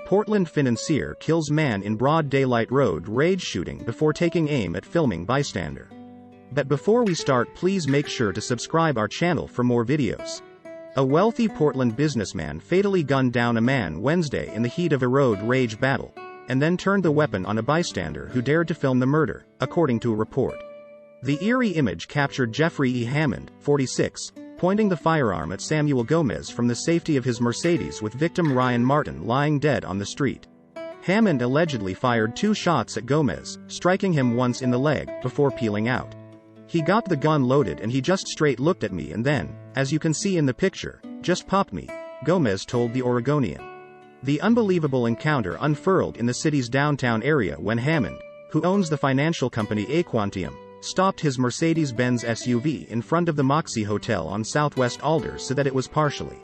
Portland financier kills man in broad daylight road rage shooting before taking aim at filming bystander. But before we start, please make sure to subscribe our channel for more videos. A wealthy Portland businessman fatally gunned down a man Wednesday in the heat of a road rage battle, and then turned the weapon on a bystander who dared to film the murder, according to a report. The eerie image captured Jeffrey E. Hammond, 46, pointing the firearm at Samuel Gomez from the safety of his Mercedes with victim Ryan Martin lying dead on the street. Hammond allegedly fired 2 shots at Gomez, striking him once in the leg, before peeling out. He got the gun loaded and he just straight looked at me and then, as you can see in the picture, just popped me, Gomez told the Oregonian. The unbelievable encounter unfurled in the city's downtown area when Hammond, who owns the financial company Aquantium, stopped his Mercedes-Benz SUV in front of the Moxie Hotel on Southwest Alder so that it was partially.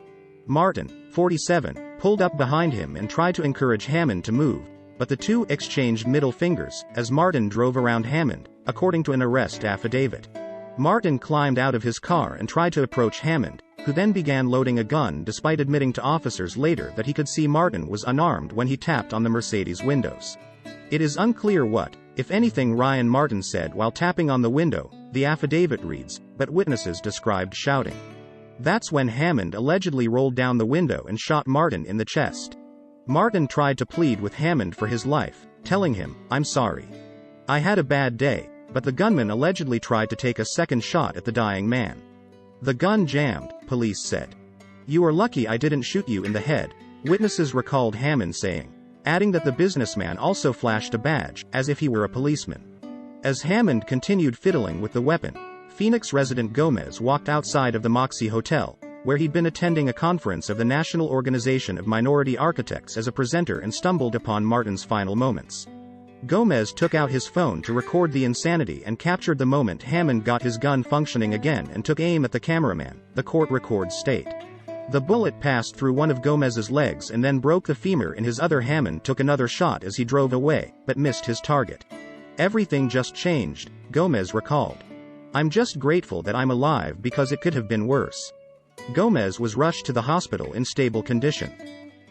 Martin, 47, pulled up behind him and tried to encourage Hammond to move, but the two exchanged middle fingers as Martin drove around Hammond, according to an arrest affidavit. Martin climbed out of his car and tried to approach Hammond, who then began loading a gun despite admitting to officers later that he could see Martin was unarmed when he tapped on the Mercedes windows. It is unclear what, if anything, Ryan Martin said while tapping on the window, the affidavit reads, but witnesses described shouting. That's when Hammond allegedly rolled down the window and shot Martin in the chest. Martin tried to plead with Hammond for his life, telling him, "I'm sorry. I had a bad day," but the gunman allegedly tried to take a second shot at the dying man. The gun jammed, police said. "You are lucky I didn't shoot you in the head," witnesses recalled Hammond saying, adding that the businessman also flashed a badge, as if he were a policeman. As Hammond continued fiddling with the weapon, Phoenix resident Gomez walked outside of the Moxie Hotel, where he'd been attending a conference of the National Organization of Minority Architects as a presenter, and stumbled upon Martin's final moments. Gomez took out his phone to record the insanity and captured the moment Hammond got his gun functioning again and took aim at the cameraman, the court records state. The bullet passed through one of Gomez's legs and then broke the femur in his other. Hammond took another shot as he drove away, but missed his target. "Everything just changed," Gomez recalled. "I'm just grateful that I'm alive because it could have been worse." Gomez was rushed to the hospital in stable condition.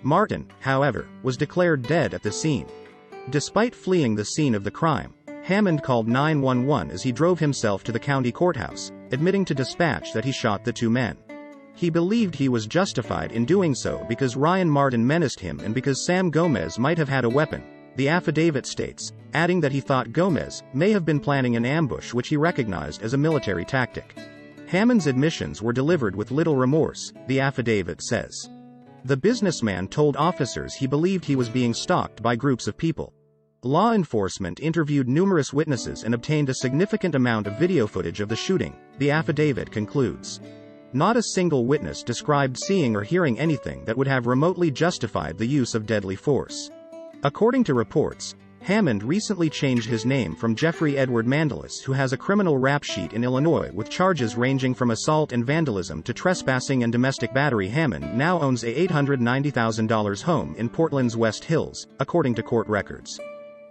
Martin, however, was declared dead at the scene. Despite fleeing the scene of the crime, Hammond called 911 as he drove himself to the county courthouse, admitting to dispatch that he shot the 2 men. He believed he was justified in doing so because Ryan Martin menaced him and because Sam Gomez might have had a weapon, the affidavit states, adding that he thought Gomez may have been planning an ambush which he recognized as a military tactic. Hammond's admissions were delivered with little remorse, the affidavit says. The businessman told officers he believed he was being stalked by groups of people. Law enforcement interviewed numerous witnesses and obtained a significant amount of video footage of the shooting, the affidavit concludes. Not a single witness described seeing or hearing anything that would have remotely justified the use of deadly force. According to reports, Hammond recently changed his name from Jeffrey Edward Mandelis, who has a criminal rap sheet in Illinois with charges ranging from assault and vandalism to trespassing and domestic battery. Hammond now owns a $890,000 home in Portland's West Hills, according to court records.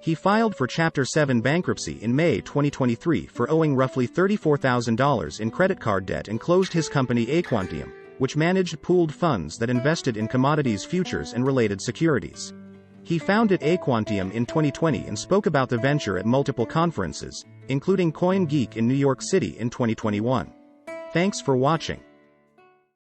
He filed for Chapter 7 bankruptcy in May 2023 for owing roughly $34,000 in credit card debt and closed his company Aquantium, which managed pooled funds that invested in commodities futures and related securities. He founded Aquantium in 2020 and spoke about the venture at multiple conferences, including CoinGeek in New York City in 2021. Thanks for watching.